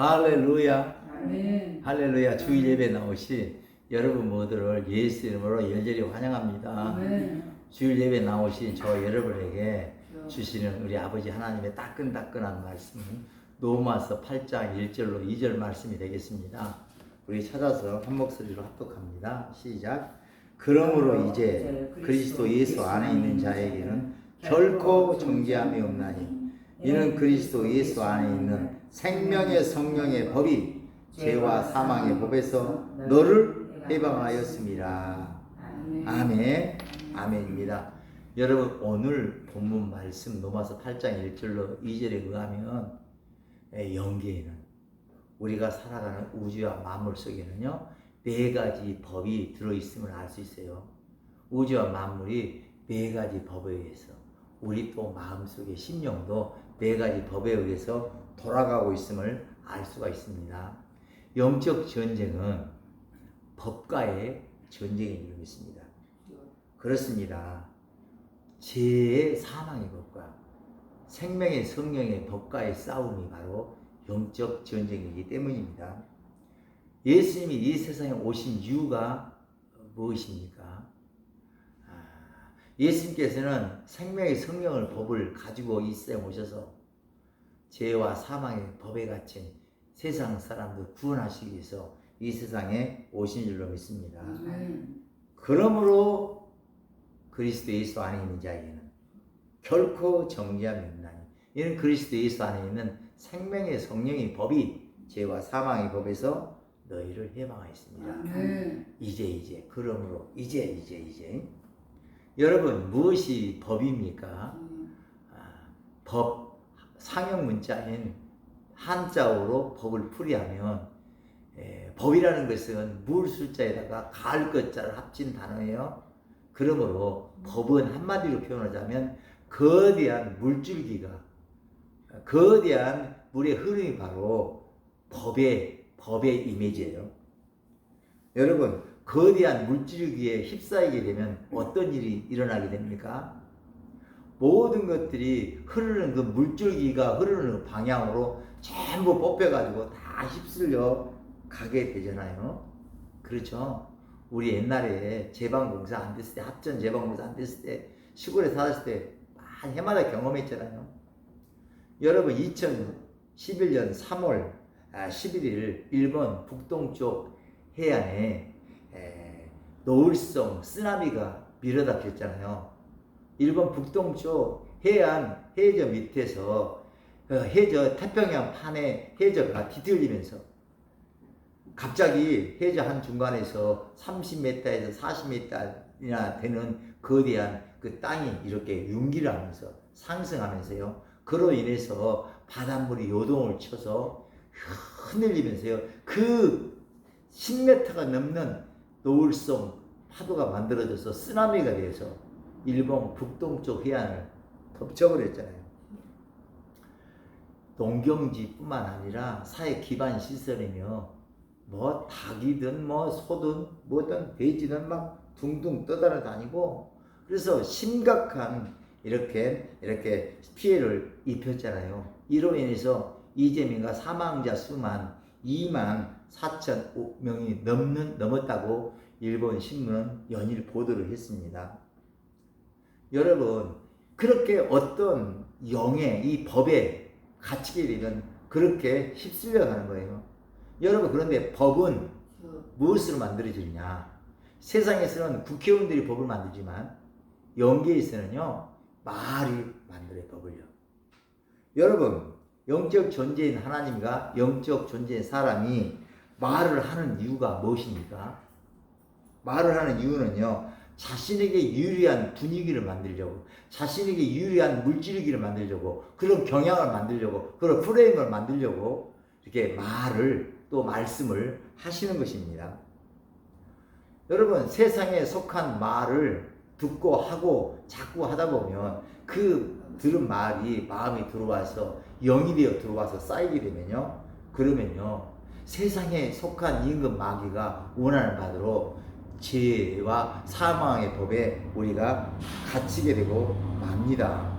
할렐루야. 아멘. 할렐루야. 주일 예배 나오신 여러분 모두를 예수 이름으로 열렬히 환영합니다. 아멘. 주일 예배 나오신 저 여러분에게 주시는 우리 아버지 하나님의 따끈따끈한 말씀은 로마서 8장 1절로 2절 말씀이 되겠습니다. 우리 찾아서 한 목소리로 합독합니다. 시작. 그러므로 이제 그리스도 예수 안에 있는 자에게는 결코 정죄함이 없나니 이는 그리스도 예수 안에 있는 생명의 성령의 법이 죄와 사망의 법에서 너를 해방하였습니다. 아멘. 아멘입니다. 여러분, 오늘 본문 말씀 로마서 8장 1절로 2절에 의하면 영계에는 우리가 살아가는 우주와 만물 속에는요 4가지 법이 들어있음을 알 수 있어요. 우주와 만물이 4가지 법에 의해서 우리 또 마음속의 심령도 4가지 법에 의해서 돌아가고 있음을 알 수가 있습니다. 영적 전쟁은 법과의 전쟁에 이르겠습니다. 그렇습니다. 죄의 사망의 법과 생명의 성령의 법과의 싸움이 바로 영적 전쟁이기 때문입니다. 예수님이 이 세상에 오신 이유가 무엇입니까? 예수님께서는 생명의 성령을 법을 가지고 이 세상에 오셔서 죄와 사망의 법에 갇힌 세상 사람들 구원하시기 위해서 이 세상에 오신 줄로 믿습니다. 그러므로 그리스도 예수 안에 있는 자에게는 결코 정죄함이 없나니 이는 그리스도 예수 안에 있는 생명의 성령의 법이 죄와 사망의 법에서 너희를 해방하였습니다. 이제 그러므로 이제 여러분, 무엇이 법입니까? 법, 상형 문자인 한자어로 법을 풀이하면 법이라는 것은 물 숫자에다가 가을 것자를 합친 단어예요. 그러므로 법은 한마디로 표현하자면 거대한 물줄기가, 거대한 물의 흐름이 바로 법의 이미지예요. 여러분, 거대한 물줄기에 휩싸이게 되면 어떤 일이 일어나게 됩니까? 모든 것들이 흐르는 그 물줄기가 흐르는 방향으로 전부 뽑혀가지고 다 휩쓸려 가게 되잖아요. 그렇죠? 우리 옛날에 제방공사 안 됐을 때, 합천 제방공사 안 됐을 때, 시골에 살았을 때 해마다 경험했잖아요. 여러분, 2011년 3월 11일 일본 북동쪽 해안에 노을성 쓰나미가 밀어닥쳤잖아요. 일본 북동쪽 해안 해저 밑에서 해저 태평양 판의 해저가 뒤틀리면서 갑자기 해저 한 중간에서 30m에서 40m나 되는 거대한 그 땅이 이렇게 융기를 하면서 상승하면서요. 그로 인해서 바닷물이 요동을 쳐서 흔들리면서요. 그 10m가 넘는 노을성 파도가 만들어져서 쓰나미가 돼서 일본 북동쪽 해안을 덮쳐버렸잖아요. 농경지뿐만 아니라 사회 기반 시설이며 뭐 닭이든 뭐 소든 뭐든 돼지든 막 둥둥 떠다니고 그래서 심각한 이렇게 피해를 입혔잖아요. 이로 인해서 이재민과 사망자 수만 24,000명이 넘었다고 일본 신문은 연일 보도를 했습니다. 여러분, 그렇게 어떤 영의 이 법에 갇히게 되면 그렇게 휩쓸려 가는 거예요. 여러분, 그런데 법은 무엇으로 만들어지느냐? 세상에서는 국회의원들이 법을 만들지만 영계에서는요 말이 만들어요, 법을요. 여러분, 영적 존재인 하나님과 영적 존재인 사람이 말을 하는 이유가 무엇입니까? 말을 하는 이유는요, 자신에게 유리한 분위기를 만들려고, 자신에게 유리한 물질기를 만들려고, 그런 경향을 만들려고, 그런 프레임을 만들려고 이렇게 말을 또 말씀을 하시는 것입니다. 여러분, 세상에 속한 말을 듣고 하고 자꾸 하다 보면 그 들은 말이 마음에 들어와서 영이 되어 들어와서 쌓이게 되면요, 그러면요 세상에 속한 임금 마귀가 원하는 바대로 죄와 사망의 법에 우리가 갇히게 되고 맙니다.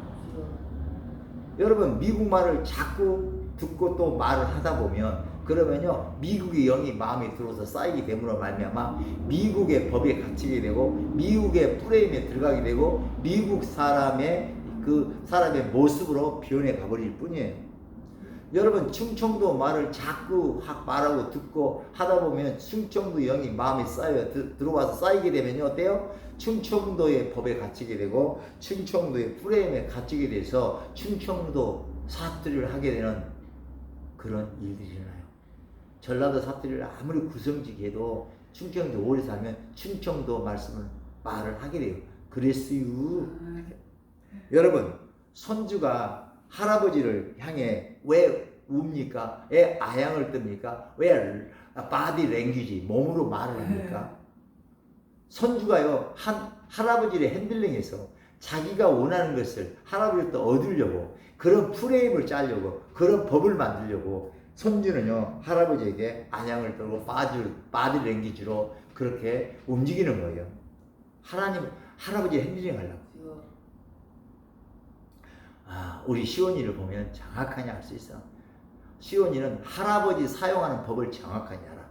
여러분, 미국 말을 자꾸 듣고 또 말을 하다 보면 그러면요 미국의 영이 마음에 들어서 쌓이게 됨으로 말미암아 미국의 법에 갇히게 되고 미국의 프레임에 들어가게 되고 미국 사람의 그 사람의 모습으로 변해 가버릴 뿐이에요. 여러분 충청도 말을 자꾸 말하고 듣고 하다 보면 충청도 영이 마음에 쌓여 들어와서 쌓이게 되면요 어때요? 충청도의 법에 갇히게 되고 충청도의 프레임에 갇히게 돼서 충청도 사투리를 하게 되는 그런 일들이 일어나요. 전라도 사투리를 아무리 구성지게 도 충청도 오래 살면 충청도 말을 하게 돼요. 그랬어요. 여러분 손주가 할아버지를 향해 왜 웁니까? 왜 아양을 뜹니까? 왜 바디 랭귀지 몸으로 말을 합니까? 손주가요 할아버지를 핸들링해서 자기가 원하는 것을 할아버지부터 얻으려고 그런 프레임을 짜려고 그런 법을 만들려고 손주는요 할아버지에게 안양을 떨고 바디 랭귀지로 그렇게 움직이는 거예요. 할아버지 핸들링 하려고. 우리 시온이를 보면 정확하게 알 수 있어. 시온이는 할아버지 사용하는 법을 정확하게 알아.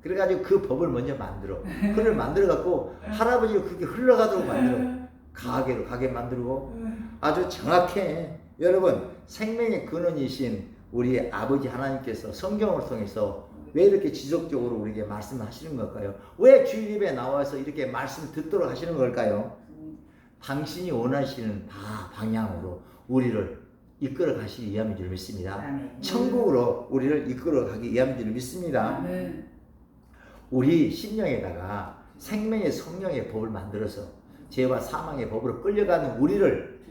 그래가지고 그 법을 먼저 만들어. 그걸 만들어갖고 할아버지가 그렇게 흘러가도록 만들어. 가게 만들고 아주 정확해. 여러분 생명의 근원이신 우리 아버지 하나님께서 성경을 통해서 왜 이렇게 지속적으로 우리에게 말씀하시는 걸까요? 왜 주일예배에 나와서 이렇게 말씀 듣도록 하시는 걸까요? 당신이 원하시는 방향으로 우리를 이끌어 가시기 위함인 줄 믿습니다. 천국으로 우리를 이끌어 가기 위함인 줄 믿습니다. 우리 심령에다가 생명의 성령의 법을 만들어서 죄와 사망의 법으로 끌려가는 우리를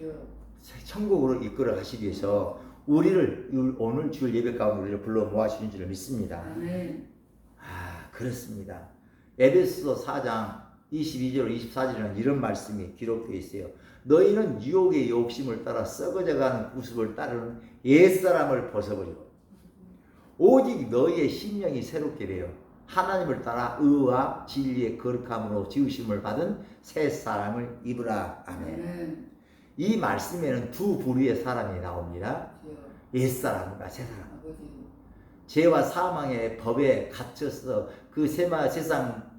천국으로 이끌어 가시기 위해서 우리를 오늘 주일 예배 가운데 우리를 불러 모아주신 줄 믿습니다. 그렇습니다. 에베소서 4장 22절 24절에는 이런 말씀이 기록되어 있어요. 너희는 유혹의 욕심을 따라 썩어져가는 구습을 따르는 옛사람을 벗어버리고 오직 너희의 심령이 새롭게 되어 하나님을 따라 의와 진리의 거룩함으로 지으심을 받은 새 사람을 입으라. 아멘. 이 말씀에는 두 부류의 사람이 나옵니다. 옛사람과 새사람. 죄와 사망의 법에 갇혀서 그 세상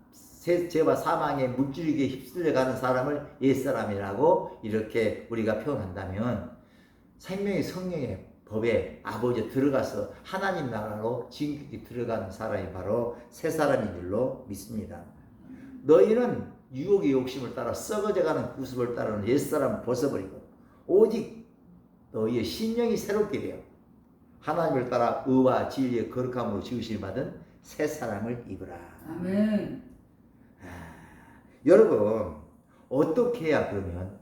죄와 사망의 물줄기에 휩쓸려가는 사람을 옛사람이라고 이렇게 우리가 표현한다면 생명의 성령의 법에 아버지에 들어가서 하나님 나라로 지극히 들어가는 사람이 바로 새사람인 줄로 믿습니다. 너희는 유혹의 욕심을 따라 썩어져가는 구습을 따르는 옛사람을 벗어버리고 오직 너희의 심령이 새롭게 되어 하나님을 따라 의와 진리의 거룩함으로 지으심을 받은 새사람을 입으라. 아멘. 여러분 어떻게 해야 그러면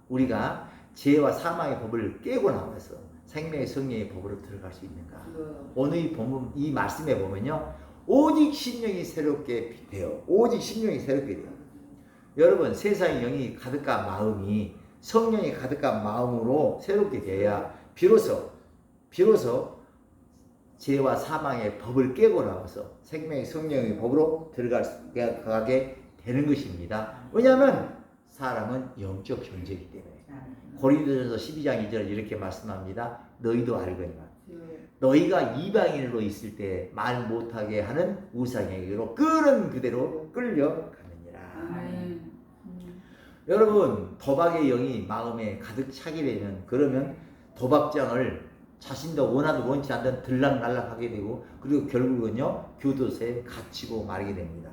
우리가 죄와 사망의 법을 깨고 나와서 생명의 성령의 법으로 들어갈 수 있는가? 오늘 이 말씀에 보면요 오직 심령이 새롭게 돼요. 오직 심령이 새롭게 돼요. 여러분 세상의 영이 가득한 마음이 성령이 가득한 마음으로 새롭게 돼야 비로소 죄와 사망의 법을 깨고 나와서 생명의 성령의 법으로 들어가게 되는 것입니다. 왜냐하면 사람은 영적 존재이기 때문에. 고린도전서 12장 2절 이렇게 말씀합니다. 너희도 알거니와 너희가 이방인으로 있을 때 말 못하게 하는 우상에게로 끄는 그대로 끌려가느니라. 여러분 도박의 영이 마음에 가득 차게 되면 그러면 도박장을 자신도 원하도 원치 않던 들락날락하게 되고 그리고 결국은요 교도소에 갇히고 말게 됩니다.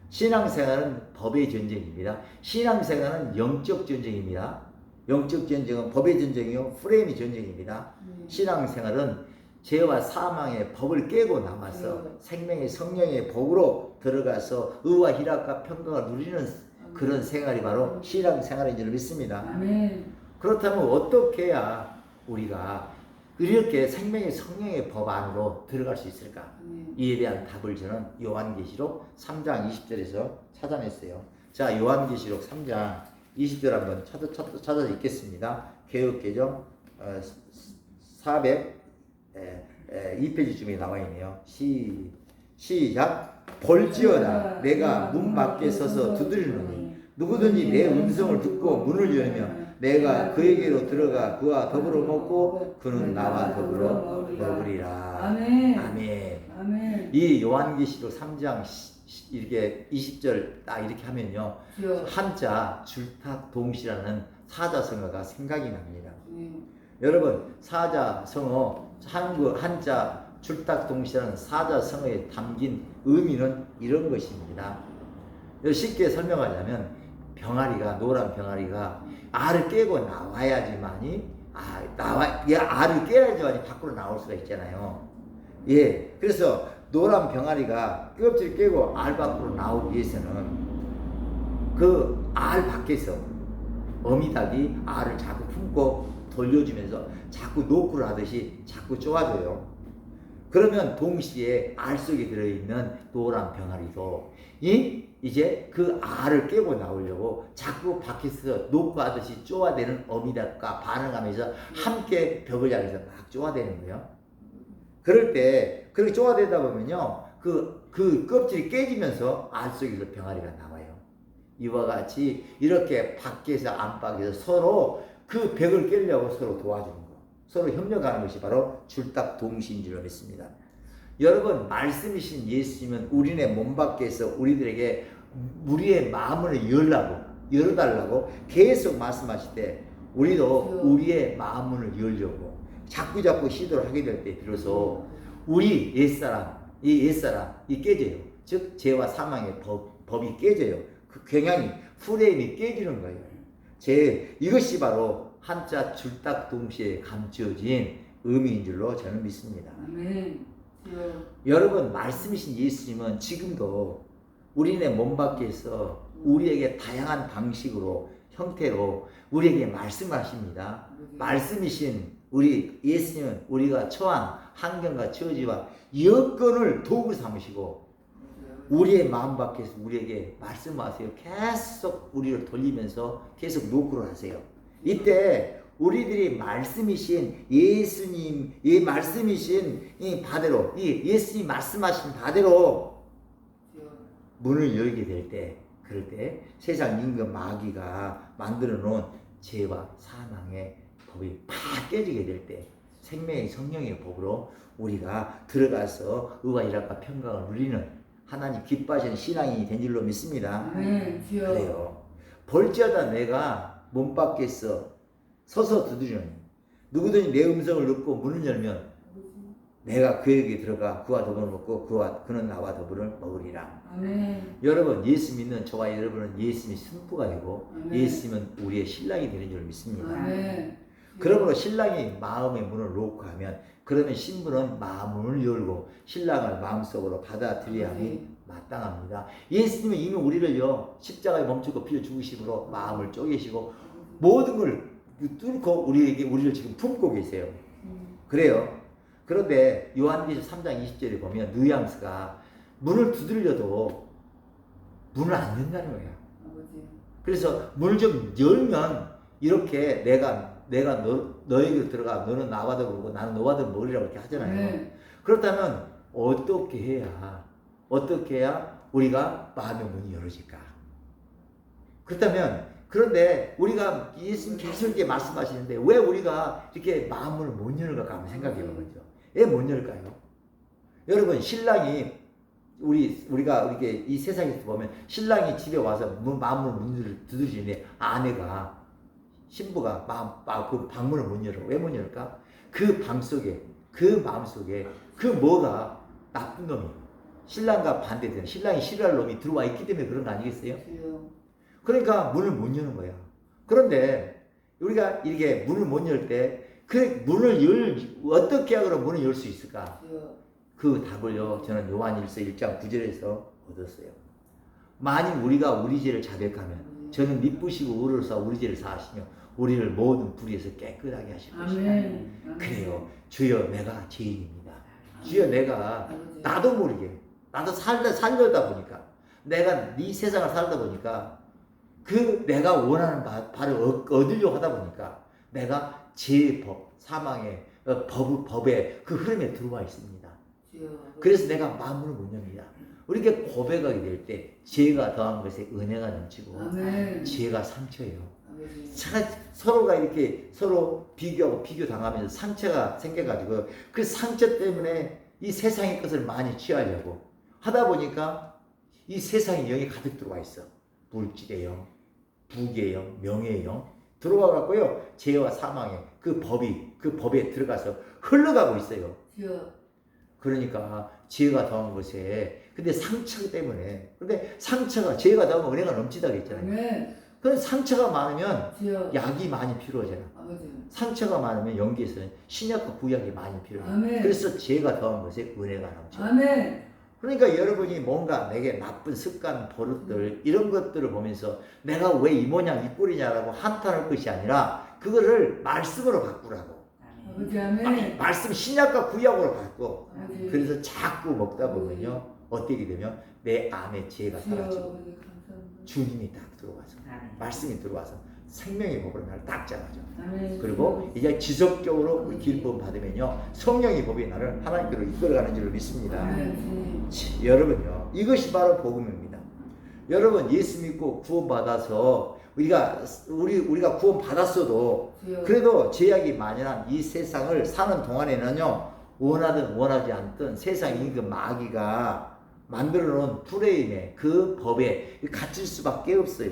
신앙생활은 법의 전쟁입니다. 신앙생활은 영적 전쟁입니다. 영적 전쟁은 법의 전쟁이요 프레임의 전쟁입니다. 신앙생활은 죄와 사망의 법을 깨고 나와서 생명의 성령의 법으로 들어가서 의와 희락과 평강을 누리는 그런 생활이 바로 신앙생활인 줄 믿습니다. 그렇다면 어떻게 해야 우리가 이렇게 생명의 성령의 법 안으로 들어갈 수 있을까? 이에 대한 답을 저는 요한계시록 3장 20절에서 찾아냈어요. 자, 요한계시록 3장 20절 한번 찾아 읽겠습니다. 개역개정 402페이지쯤에 나와 있네요. 시작. 볼지어다 내가 문 밖에 서서 두드리노니 누구든지 내 음성을 듣고 문을 열면 내가 그에게로 들어가 그와 더불어 먹고 그는 나와 더불어 먹으리라. 아멘. 아멘. 아멘. 이 요한계시록 3장 이렇게 20절 딱 이렇게 하면요. 주여. 한자 줄탁동시라는 사자성어가 생각이 납니다. 네. 여러분 사자성어 한자 줄탁동시라는 사자성어에 담긴 의미는 이런 것입니다. 쉽게 설명하자면 병아리가 노란 병아리가 알을 깨고 나와야지만이 알을 깨야지만이 밖으로 나올 수가 있잖아요. 예, 그래서 노란 병아리가 껍질 깨고 알 밖으로 나오기 위해서는 그 알 밖에서 어미닭이 알을 자꾸 품고 돌려주면서 자꾸 노크를 하듯이 자꾸 쪼아줘요. 그러면 동시에 알 속에 들어있는 노란 병아리도 이제 그 알을 깨고 나오려고 자꾸 밖에서 노크하듯이 쪼아대는 어미닭과 반응하면서 함께 벽을 향해서 막 쪼아대는 거예요. 그럴 때 그렇게 쪼아대다 보면요 그 껍질이 깨지면서 알 속에서 병아리가 나와요. 이와 같이 이렇게 밖에서 안팎에서 서로 그 벽을 깨려고 서로 도와주는 거, 서로 협력하는 것이 바로 줄탁동시인 줄 믿습니다. 여러분 말씀이신 예수님은 우리네 몸 밖에서 우리들에게 우리의 마음을 열어달라고 계속 말씀하실 때 우리도 우리의 마음을 열려고 자꾸 시도를 하게 될 때 비로소 우리 옛사람이 깨져요. 즉 죄와 사망의 법이 깨져요. 그 경향이 프레임이 깨지는 거예요. 이것이 바로 한자 줄탁동시에 감추어진 의미인 줄로 저는 믿습니다. 아멘. 여러분 말씀이신 예수님은 지금도 우리네 몸 밖에서 우리에게 다양한 방식으로 형태로 우리에게 말씀하십니다. 말씀이신 우리 예수님은 우리가 처한 환경과 처지와 여건을 도구 삼으시고 우리의 마음 밖에서 우리에게 말씀하세요. 계속 우리를 돌리면서 계속 노크를 하세요. 이때 우리들이 말씀이신 예수님, 이 말씀이신 이 바대로, 이 예수님 말씀하신 바대로 문을 열게 될 때, 그럴 때 세상 임금 마귀가 만들어 놓은 죄와 사망의 법이 팍 깨지게 될 때 생명의 성령의 법으로 우리가 들어가서 의와 일학과 평강을 누리는 하나님 기뻐하시는 신앙인이 된 줄로 믿습니다. 그래요. 볼지어다 내가 몸 밖에서 서서 두드리는 누구든지 내 음성을 듣고 문을 열면 내가 그에게 들어가 그와 더불어 먹고 그는 나와 더불어 먹으리라. 아멘. 여러분 예수 믿는 저와 여러분은 예수님이 신부가 되고 아멘. 예수님은 우리의 신랑이 되는 줄 믿습니다. 아멘. 그러므로 신랑이 마음의 문을 놓고 하면 그러면 신부는 마음을 열고 신랑을 마음속으로 받아들여야 함이 마땅합니다. 예수님은 이미 우리를요 십자가에 멈추고 피를 죽으심으로 마음을 쪼개시고 모든 걸 뚫고 우리를 지금 품고 계세요. 그래요. 그런데 요한계시록 3장 20절에 보면 뉘앙스가 문을 두드려도 문을 안 연다는 거예요. 그래서 문을 좀 열면 이렇게 내가 너에게 들어가 너는 나와 더불고 나는 너와 더불어 먹으리라고 이렇게 하잖아요. 그렇다면 어떻게 해야 우리가 마음의 문이 열어질까? 그런데 우리가 예수님 계속 이렇게 말씀하시는데 왜 우리가 이렇게 마음을 못 열을까 한번 생각해 보죠. 왜 못 열까요? 여러분 신랑이 우리가 이렇게 이 세상에서 보면 신랑이 집에 와서 마음을 문을 두드리는데 아내가 신부가 그 방문을 못 열어. 왜 못 열까? 그 방 속에, 그 마음 속에, 그 뭐가 나쁜 놈이, 신랑과 반대되는, 신랑이 싫어할 놈이 들어와 있기 때문에 그런 거 아니겠어요? 그러니까 문을 못 여는 거야. 그런데 우리가 이렇게 문을 못 열 때, 어떻게 하면 문을 열 수 있을까? 그 답을요, 저는 요한일서 1장 9절에서 얻었어요. 만일 우리가 우리 죄를 자백하면, 저는 미쁘시고 의로서 우리 죄를 사하시며, 우리를 모든 불의에서 깨끗하게 하실 것이다. 그래요. 주여 내가 죄인입니다. 주여 내가 나도 모르게 나도 살려다 보니까 내가 네 세상을 살다 보니까 그 내가 원하는 바를 얻으려고 하다 보니까 내가 죄의 법, 사망의 법의 그 흐름에 들어와 있습니다. 그래서 내가 마음을 못 엽니다. 우리가 고백하게 될 때 죄가 더한 것에 은혜가 넘치고 죄가 상처예요. 서로가 이렇게 서로 비교하고 비교당하면서 상처가 생겨가지고 그 상처 때문에 이 세상의 것을 많이 취하려고 하다 보니까 이 세상의 영이 가득 들어와 있어. 물질의 영, 부귀의 영, 명예의 영 들어와 갖고요. 죄와 사망의 그 법에 들어가서 흘러가고 있어요. 그러니까 죄가 더한 것에 근데 상처 때문에 근데 상처가 죄가 더하면 은혜가 넘치다 그랬잖아요. 그런데 상처가 많으면 약이 많이 필요하잖아. 상처가 많으면 영계에서는 신약과 구약이 많이 필요해요. 그래서 죄가 더한 것에 은혜가 넘쳐요. 그러니까 여러분이 뭔가 내게 나쁜 습관, 버릇들 이런 것들을 보면서 내가 왜 이 모양 이 꼴이냐라고 한탄할 것이 아니라 그거를 말씀으로 바꾸라고. 말씀 신약과 구약으로 바꿔. 그래서 자꾸 먹다 보면요 어떻게 되면 내 안에 죄가 사라지고 주님이 딱 들어와서 말씀이 들어와서 생명의 법으로 나를 딱 잡아줘. 그리고 이제 지속적으로 기름 받으면요 성령의 법이 나를 하나님께로 이끌어가는 줄을 믿습니다. 여러분요 이것이 바로 복음입니다. 여러분 예수 믿고 구원 받아서 우리가 구원 받았어도 그래도 죄악이 만연한 이 세상을 사는 동안에는요 원하든 원하지 않든 세상의 그 마귀가 만들어 놓은 프레임에 그 법에 갇힐 수밖에 없어요.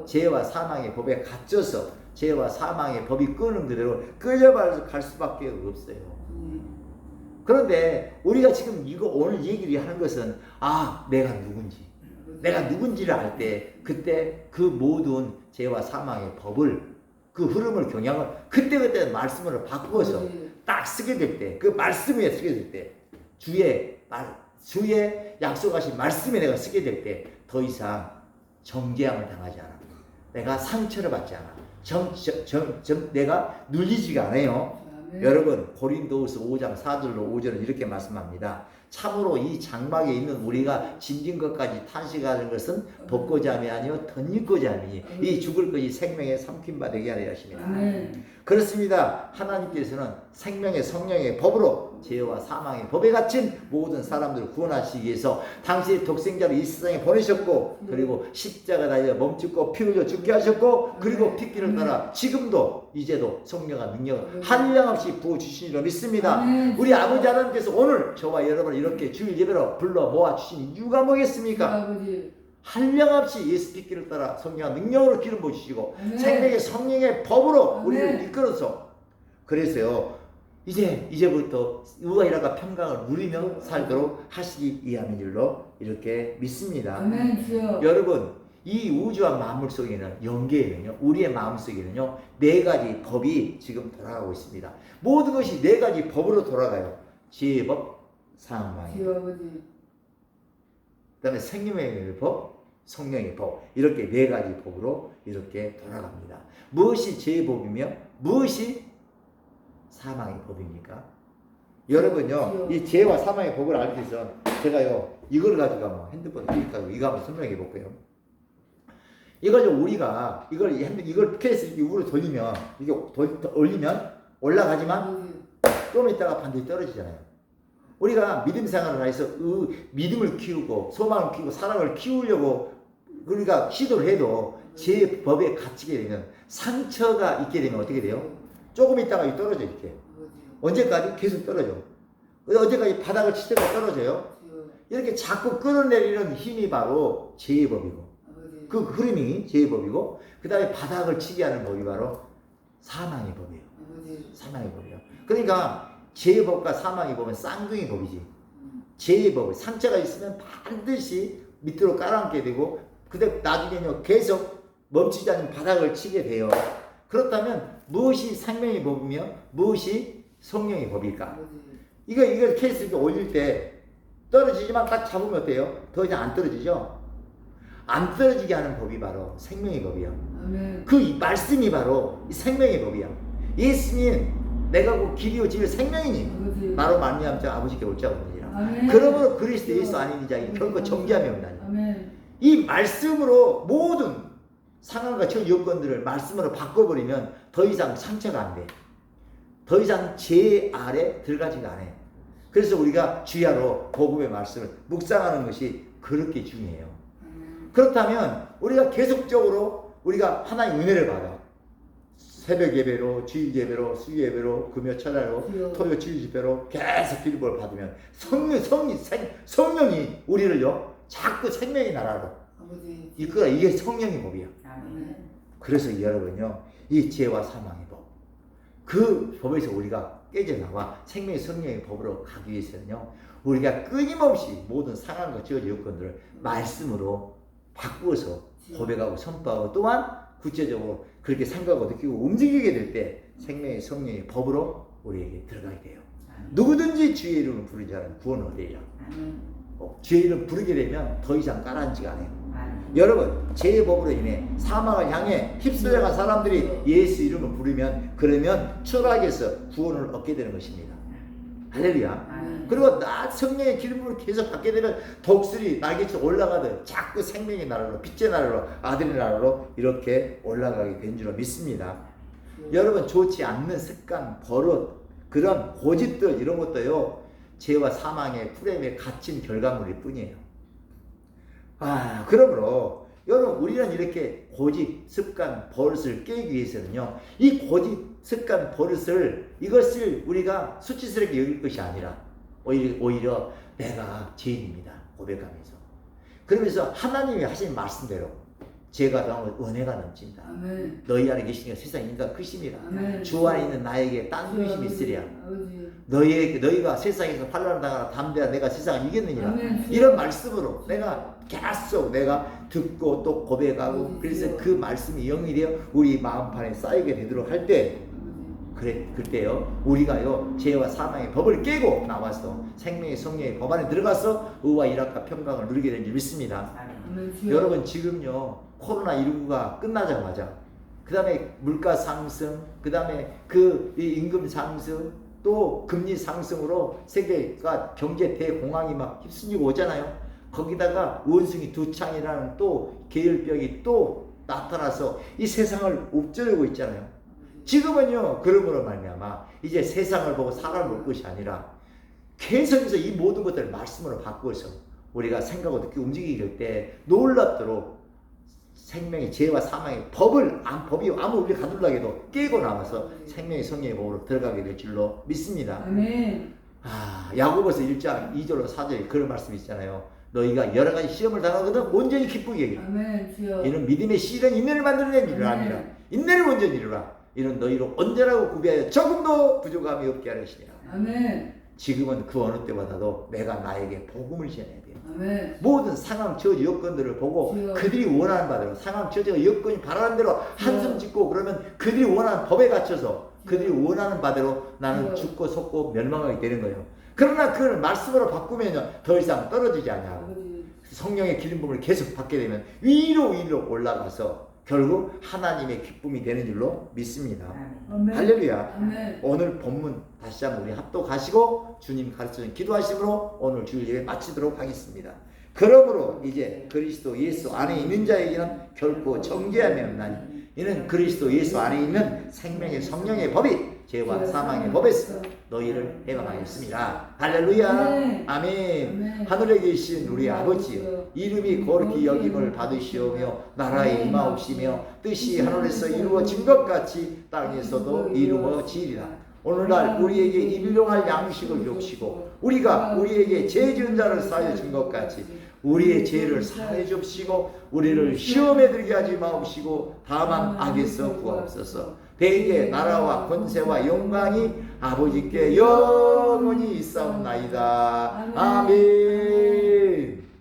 죄와 사망의 법에 갇혀서 죄와 사망의 법이 끄는 그대로 끌려갈 수밖에 없어요. 그런데 우리가 지금 이거 오늘 얘기를 하는 것은 내가 누군지를 알 때 그때 그 모든 죄와 사망의 법을 그 흐름을 경향을 그때 말씀으로 바꾸어서 딱 쓰게 될 때 그 말씀 위에 쓰게 될 때 주의 약속하신 말씀에 내가 쓰게 될 때 더 이상 정죄함을 당하지 않아. 내가 상처를 받지 않아. 내가 눌리지가 않아요. 여러분 고린도후서 5장 4절로 5절은 이렇게 말씀합니다. 참으로 이 장막에 있는 우리가 짐진 것까지 탄식하는 것은 덮고자 함이 아니요 덧입고자 함이니 이 죽을 것이 생명의 삼킨 바 되게 하려 하십니다. 그렇습니다. 하나님께서는 생명의 성령의 법으로 죄와 사망의 법에 갇힌 모든 사람들을 구원하시기 위해서 당시의 독생자를 이 세상에 보내셨고 그리고 십자가 달려 몸짓고 피 흘려 죽게 하셨고 그리고 핏기를 따라 지금도 이제도 성령과 능력을 한량없이 부어주신 줄로 믿습니다. 우리 아버지 하나님께서 오늘 저와 여러분을 이렇게 주일 예배로 불러 모아주신 이유가 뭐겠습니까? 한량없이 예수 핏기를 따라 성령과 능력으로 기름 부으시고 생명의 성령의 법으로 우리를 이끌어서 그래서요 이제부터 의와 평강을 누리며 살도록 하시기 위함인 줄로 이렇게 믿습니다. 여러분 이 우주와 만물 속에는 영계에는요 우리의 마음 속에는요 네 가지 법이 지금 돌아가고 있습니다. 모든 것이 네 가지 법으로 돌아가요. 지혜의 법, 사망의 법, 그 다음에 생명의 법, 성령의 법 이렇게 네 가지 법으로 이렇게 돌아갑니다. 무엇이 죄의 법이며 무엇이 사망의 법입니까? 여러분요 이 죄와 사망의 법을 알기 위해서 제가요 이걸 가지고 핸드폰 클릭하고 이거 한번 설명해 볼게요. 우리가 이걸 케이스 위로 돌리면 이게 올리면 올라가지만 좀 있다가 반드시 떨어지잖아요. 우리가 믿음 생활을 해서 믿음을 키우고 소망을 키우고 사랑을 키우려고 우리가 시도를 해도 제 법에 갇히게 되면 상처가 있게 되면 어떻게 돼요? 조금 있다가 떨어져 이렇게. 언제까지? 계속 떨어져. 언제까지 바닥을 칠 때가 떨어져요? 이렇게 자꾸 끌어내리는 힘이 바로 죄의 법이고 그 흐름이 죄의 법이고 그 다음에 바닥을 치게 하는 법이 바로 사망의 법이에요. 사망의 법이에요. 그러니까 죄의 법과 사망의 법은 쌍둥이 법이지. 죄의 법은 상처가 있으면 반드시 밑으로 깔아앉게 되고 근데 나중에는 계속 멈추지 않는 바닥을 치게 돼요. 그렇다면 무엇이 생명의 법이며 무엇이 성령의 법일까? 이거 케이스 이렇게 올릴 때 떨어지지만 딱 잡으면 어때요? 더 이상 안 떨어지죠? 안 떨어지게 하는 법이 바로 생명의 법이야. 그 말씀이 바로 이 생명의 법이야. 예수님 내가 그 길이요 진리요 생명이니 나로 말미암자 아버지께 올 자가 없느니라. 그러므로 그리스도 예수 아닌 자에게 결코 정죄함이 없나니. 이 말씀으로 모든 상황과 저 여건들을 말씀으로 바꿔버리면 더 이상 상처가 안 돼. 더 이상 죄 아래 들어가지가 않아요. 그래서 우리가 주야로 복음의 말씀을 묵상하는 것이 그렇게 중요해요. 그렇다면 우리가 계속적으로 우리가 하나님의 은혜를 받아. 새벽 예배로, 주일 예배로, 수요 예배로, 금요 철야로, 토요 주일 집회로 계속 기름을 받으면 성령이 우리를요 자꾸 생명의 나라로 이끌어. 이게 성령의 법이야. 그래서 여러분요 이 죄와 사망의 법, 그 법에서 우리가 깨져나와 생명의 성령의 법으로 가기 위해서는요 우리가 끊임없이 모든 상황과 주어진 여건들을 말씀으로 바꾸어서 고백하고 선포하고 또한 구체적으로 그렇게 생각하고 느끼고 움직이게 될 때 생명의 성령의 법으로 우리에게 들어가게 돼요. 누구든지 주의 이름을 부르는 자는 구원을 얻으리라. 주의 이름 부르게 되면 더 이상 가라앉지가 않아요. 여러분 죄의 법으로 인해 사망을 향해 휩쓸려간 사람들이 예수 이름을 부르면 그러면 추락에서 구원을 얻게 되는 것입니다. 할렐루야. 그리고 나 성령의 기름을 계속 받게 되면 독수리 날개처럼 올라가듯 자꾸 생명의 나라로, 빛의 나라로, 아들의 나라로 이렇게 올라가게 된 줄로 믿습니다. 여러분 좋지 않는 습관, 버릇, 그런 고집들 이런 것도요 죄와 사망의 프레임에 갇힌 결과물일 뿐이에요. 그러므로 여러분 우리는 이렇게 고집, 습관, 버릇을 깨기 위해서는요 이 고집, 습관, 버릇을 이것을 우리가 수치스럽게 여길 것이 아니라 오히려 내가 죄인입니다 고백하면서, 그러면서 하나님이 하신 말씀대로 죄가 당하고 은혜가 넘친다. 너희 안에 계시니까 세상 인간 크심이라. 주 안에 있는 나에게 딴 의심이 있으랴. 너희가 세상에서 환난을 당하나 담대하 내가 세상을 이겼느니라. 이런 말씀으로 내가 계속 내가 듣고 또 고백하고 그래서 그 말씀이 영이 되어 우리 마음판에 쌓이게 되도록 할 때 그때요 우리가요 죄와 사망의 법을 깨고 나와서 생명의 성령의 법 안에 들어가서 의와 일학과 평강을 누리게 된 줄 믿습니다. 여러분 지금요 코로나19가 끝나자마자 그 다음에 물가 상승, 그 다음에 그 임금 상승, 또 금리 상승으로 세계가 경제 대공황이 막 휩쓸리고 오잖아요. 거기다가 원숭이 두 창이라는 또 계열병이 또 나타나서 이 세상을 옵저르고 있잖아요. 지금은요 그러므로 말미암아 이제 세상을 보고 사람을 볼 것이 아니라 계속해서 이 모든 것들을 말씀으로 바꾸어서 우리가 생각하고 느끼고 움직이게 될 때 놀랍도록 생명의 죄와 사망의 법이 아무 우리 가둘라 해도 깨고 나와서 생명의 성령의 법으로 들어가게 될 줄로 믿습니다. 야고보서 1장 2절로 4절에 그런 말씀이 있잖아요. 너희가 여러 가지 시험을 당하거든 온전히 기쁘게 여기라. 이는 믿음의 시련이 인내를 만들어낸 일을 아니라 인내를 온전히 이루라. 이는 너희로 온전하고 구비하여 조금도 부족함이 없게 하시니라. 지금은 그 어느 때보다도 내가 나에게 복음을 전해야 돼요. 모든 상황 처지 여건들을 보고 그들이 원하는 바대로 상황 처지가 여건이 바라는 대로 한숨 짓고 그러면 그들이 원하는 법에 갇혀서 그들이 원하는 바대로 나는 죽고 속고 멸망하게 되는 거예요. 그러나 그걸 말씀으로 바꾸면 더 이상 떨어지지 않냐고 성령의 기름 부음을 계속 받게 되면 위로 올라가서 결국 하나님의 기쁨이 되는 줄로 믿습니다. 할렐루야. 오늘 본문 다시 한번 우리 합독하시고 주님 가르쳐준 기도하심으로 오늘 주일 예배 마치도록 하겠습니다. 그러므로 이제 그리스도 예수 안에 있는 자에게는 결코 정죄함이 없나니 이는 그리스도 예수 안에 있는 생명의 성령의 법이 죄와 사망의 법에서 너희를 해방하였습니다. 할렐루야. 아멘. 하늘에 계신 우리 아버지여 이름이 거룩히 여김을 받으시오며 나라에 임하옵시며 뜻이 하늘에서 이루어진 것 같이 땅에서도 이루어지리라. 오늘날 우리에게 일용할 양식을 주옵시고 우리가 우리에게 죄 지은 자를 사하여 준 것 같이 우리의 죄를 사하여 주옵시고 우리를 시험에 들게 하지 마옵시고 다만 악에서 구하옵소서. 대개 나라와 권세와 영광이 아버지께 영원히 있사옵나이다. 아멘.